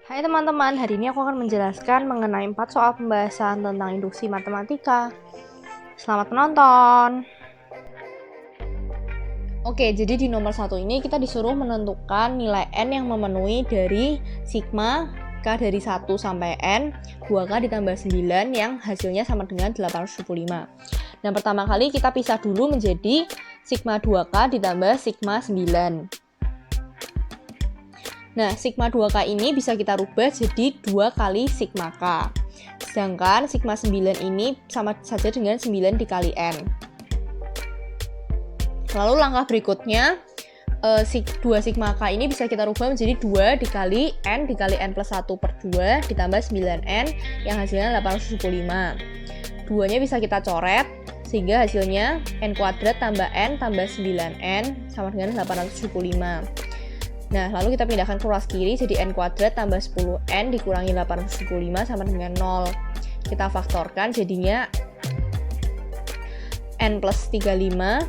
Hai teman-teman, hari ini aku akan menjelaskan mengenai 4 soal pembahasan tentang induksi matematika. Selamat menonton! Oke, jadi di nomor 1 ini kita disuruh menentukan nilai N yang memenuhi dari sigma K dari 1 sampai N 2K ditambah 9 yang hasilnya sama dengan 875. Nah, pertama kali kita pisah dulu menjadi sigma 2K ditambah sigma 9. Nah, sigma 2K ini bisa kita rubah jadi 2 kali sigma K. Sedangkan sigma 9 ini sama saja dengan 9 dikali N. Lalu langkah berikutnya, 2 sigma K ini bisa kita rubah menjadi 2 dikali N plus 1 per 2 ditambah 9N yang hasilnya 875. 2-nya bisa kita coret, sehingga hasilnya N kuadrat tambah N tambah 9N sama dengan 875. Nah, lalu kita pindahkan ke ruas kiri, jadi N kuadrat tambah 10N dikurangi 875 sama dengan 0. Kita faktorkan, jadinya N plus 35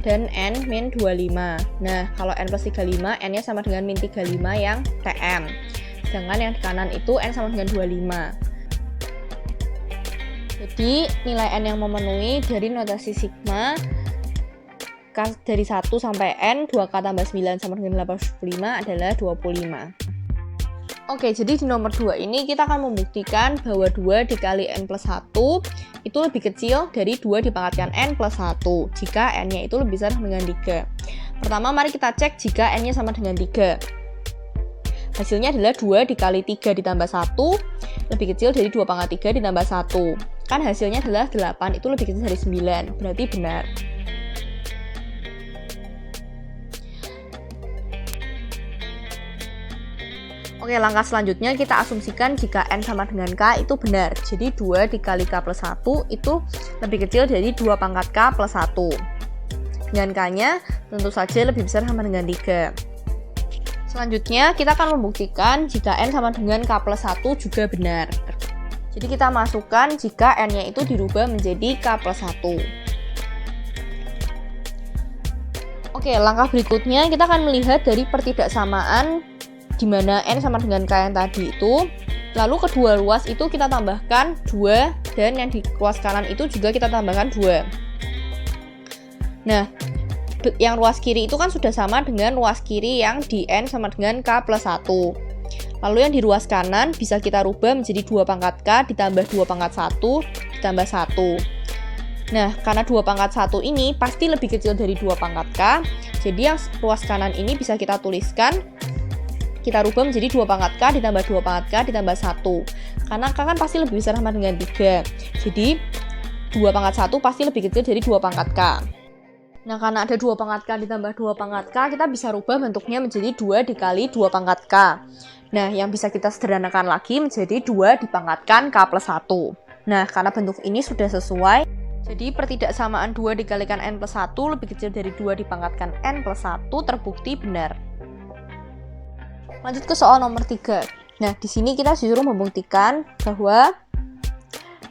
dan N min 25. Nah, kalau N plus 35, N-nya sama dengan min 35 yang TM. Sedangkan yang di kanan itu N sama dengan 25. Jadi, nilai N yang memenuhi dari notasi sigma K dari 1 sampai N, 2K tambah 9 sama dengan 875 adalah 25. Oke, jadi di nomor 2 ini kita akan membuktikan bahwa 2 dikali N plus 1 itu lebih kecil dari 2 dipangkatkan N plus 1 jika N-nya itu lebih besar dengan 3. Pertama, mari kita cek jika N-nya sama dengan 3. Hasilnya adalah 2 dikali 3 ditambah 1 lebih kecil dari 2 pangkat 3 ditambah 1. Kan hasilnya adalah 8, itu lebih kecil dari 9, berarti benar. Oke, langkah selanjutnya kita asumsikan jika N sama dengan K itu benar. Jadi 2 dikali K plus 1 itu lebih kecil dari 2 pangkat K plus 1. Dengan K-nya tentu saja lebih besar sama dengan 3. Selanjutnya kita akan membuktikan jika N sama dengan K plus 1 juga benar. Jadi kita masukkan jika N-nya itu dirubah menjadi K plus 1. Oke, langkah berikutnya kita akan melihat dari pertidaksamaan di mana N sama dengan K yang tadi itu. Lalu kedua ruas itu kita tambahkan 2 dan yang di ruas kanan itu juga kita tambahkan 2. Nah, yang ruas kiri itu kan sudah sama dengan ruas kiri yang di N sama dengan K plus 1. Lalu yang di ruas kanan bisa kita rubah menjadi 2 pangkat K ditambah 2 pangkat 1 ditambah 1. Nah, karena 2 pangkat 1 ini pasti lebih kecil dari 2 pangkat K, jadi yang ruas kanan ini bisa kita tuliskan, kita rubah menjadi 2 pangkat K ditambah 2 pangkat K ditambah 1. Karena K kan pasti lebih besar sama dengan 3. Jadi 2 pangkat 1 pasti lebih kecil dari 2 pangkat K. Nah, karena ada 2 pangkat K ditambah 2 pangkat K, kita bisa rubah bentuknya menjadi 2 dikali 2 pangkat K. Nah, yang bisa kita sederhanakan lagi menjadi 2 dipangkatkan K plus 1. Nah, karena bentuk ini sudah sesuai, jadi pertidaksamaan 2 dikalikan N plus 1 lebih kecil dari 2 dipangkatkan N plus 1 terbukti benar. Lanjut ke soal nomor 3. Nah, di sini kita disuruh membuktikan bahwa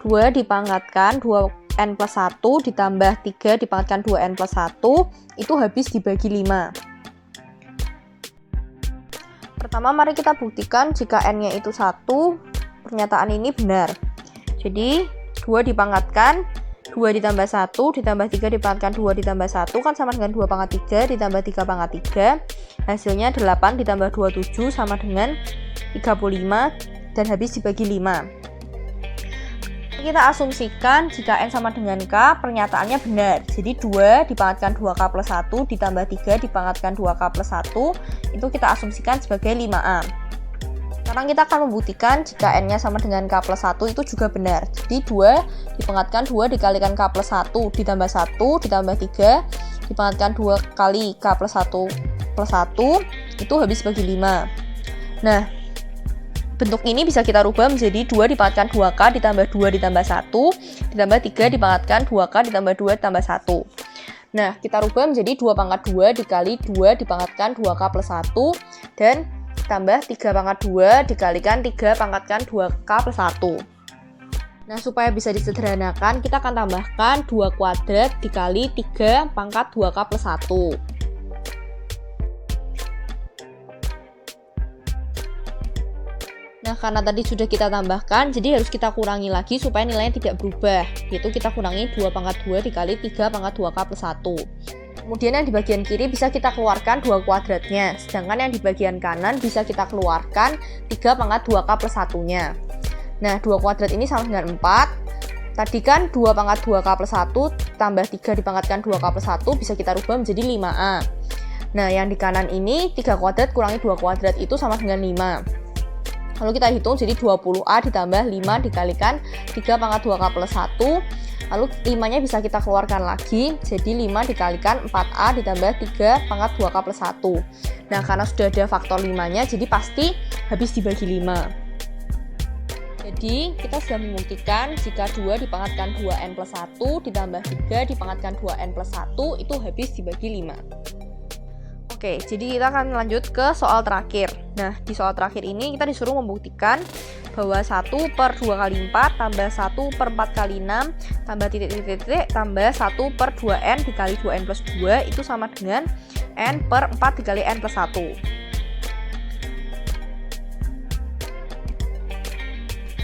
2 dipangkatkan 2N plus 1 ditambah 3 dipangkatkan 2N plus 1 itu habis dibagi 5. Pertama, mari kita buktikan jika N-nya itu 1, pernyataan ini benar. Jadi, 2 dipangkatkan 2 ditambah 1 ditambah 3 dipangkatkan 2 ditambah 1 kan sama dengan 2 pangkat 3 ditambah 3 pangkat 3. Hasilnya 8 ditambah 27 sama dengan 35 dan habis dibagi 5. Kita asumsikan jika N sama dengan K, pernyataannya benar. Jadi 2 dipangkatkan 2K plus 1 ditambah 3 dipangkatkan 2K plus 1 itu kita asumsikan sebagai 5A. Sekarang kita akan membuktikan jika N-nya sama dengan K plus 1 itu juga benar. Jadi 2 dipangkatkan 2 dikalikan K plus 1 ditambah 1 ditambah 3 dipangkatkan 2 kali K plus 1 plus 1 itu habis bagi 5. Nah, bentuk ini bisa kita rubah menjadi 2 dipangkatkan 2K ditambah 2 ditambah 1 ditambah 3 dipangkatkan 2K ditambah 2 ditambah 1. Nah, kita rubah menjadi 2 pangkat 2 dikali 2 dipangkatkan 2K plus 1 dan tambah 3 pangkat 2 dikalikan 3 pangkatkan 2K plus 1. Nah, supaya bisa disederhanakan, kita akan tambahkan 2 kuadrat dikali 3 pangkat 2K plus 1. Nah, karena tadi sudah kita tambahkan, jadi harus kita kurangi lagi supaya nilainya tidak berubah. Yaitu kita kurangi 2 pangkat 2 dikali 3 pangkat 2K plus 1. Kemudian yang di bagian kiri bisa kita keluarkan 2 kuadratnya. Sedangkan yang di bagian kanan bisa kita keluarkan 3 pangkat 2K plus 1-nya. Nah, 2 kuadrat ini sama dengan 4. Tadi kan 2 pangkat 2K plus 1 tambah 3 dipangkatkan 2K plus 1 bisa kita rubah menjadi 5A. Nah, yang di kanan ini 3 kuadrat kurangi 2 kuadrat itu sama dengan 5. Lalu kita hitung jadi 20A ditambah 5 dikalikan 3 pangkat 2K plus 1. Lalu 5-nya bisa kita keluarkan lagi, jadi 5 dikalikan 4A ditambah 3 pangkat 2K plus 1. Nah, karena sudah ada faktor 5-nya, jadi pasti habis dibagi 5. Jadi, kita sudah membuktikan jika 2 dipangkatkan 2N plus 1 ditambah 3 dipangkatkan 2N plus 1 itu habis dibagi 5. Oke, jadi kita akan lanjut ke soal terakhir. Nah, di soal terakhir ini kita disuruh membuktikan bahwa 1 per 2 kali 4 tambah 1 per 4 kali 6 tambah titik-titik tambah 1 per 2N dikali 2N plus 2 itu sama dengan N per 4 dikali N plus 1.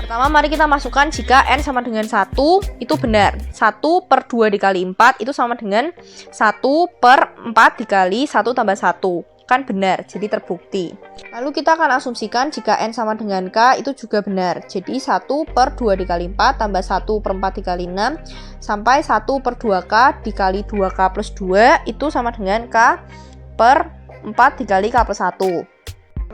Pertama, mari kita masukkan jika N sama dengan 1, itu benar. 1 per 2 dikali 4 itu sama dengan 1 per 4 dikali 1 tambah 1. Kan benar, jadi terbukti. Lalu kita akan asumsikan jika N sama dengan K itu juga benar. Jadi 1 per 2 dikali 4 tambah 1 per 4 dikali 6 sampai 1 per 2K dikali 2K plus 2 itu sama dengan K per 4 dikali K plus 1.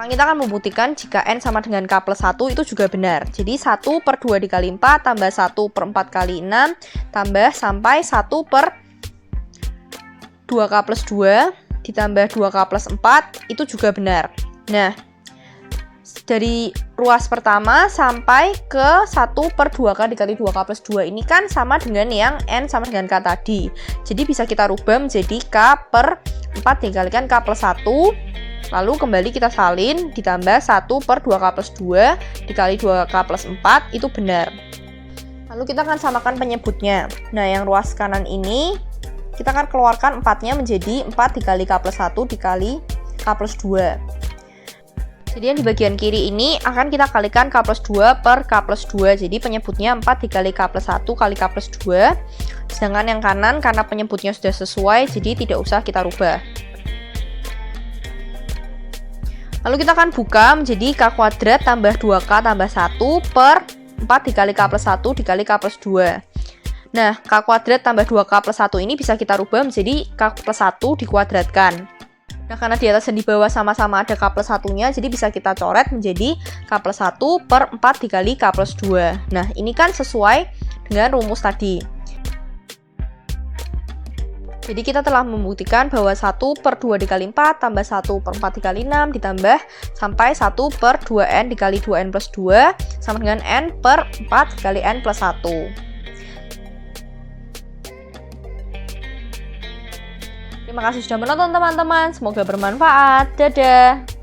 Sekarang kita akan membuktikan jika N sama dengan K plus 1 itu juga benar. Jadi 1 per 2 dikali 4 tambah 1 per 4 kali 6 tambah sampai 1 per 2K plus 2 ditambah 2K plus 4 itu juga benar. Nah, dari ruas pertama sampai ke 1 per 2K dikali 2K plus 2 ini kan sama dengan yang N sama dengan K tadi. Jadi bisa kita rubah menjadi K per 4 dikalikan K plus 1. Lalu kembali kita salin ditambah 1 per 2K plus 2 dikali 2K plus 4 itu benar. Lalu kita akan samakan penyebutnya. Nah, yang ruas kanan ini kita akan keluarkan 4-nya menjadi 4 dikali K plus 1 dikali K plus 2. Jadi yang di bagian kiri ini akan kita kalikan K plus 2 per K plus 2. Jadi penyebutnya 4 dikali K plus 1 kali K plus 2. Sedangkan yang kanan karena penyebutnya sudah sesuai, jadi tidak usah kita rubah. Lalu kita akan buka menjadi K kuadrat tambah 2K tambah 1 per 4 dikali K plus 1 dikali K plus 2. Nah, K kuadrat tambah 2K plus 1 ini bisa kita rubah menjadi K plus 1 dikuadratkan. Nah, karena di atas dan di bawah sama-sama ada K plus 1-nya, jadi bisa kita coret menjadi K plus 1 per 4 dikali K plus 2. Nah, ini kan sesuai dengan rumus tadi. Jadi kita telah membuktikan bahwa 1 per 2 dikali 4 tambah 1 per 4 dikali 6 ditambah sampai 1 per 2N dikali 2N plus 2 sama dengan N per 4 dikali N plus 1. Terima kasih sudah menonton teman-teman, semoga bermanfaat. Dadah!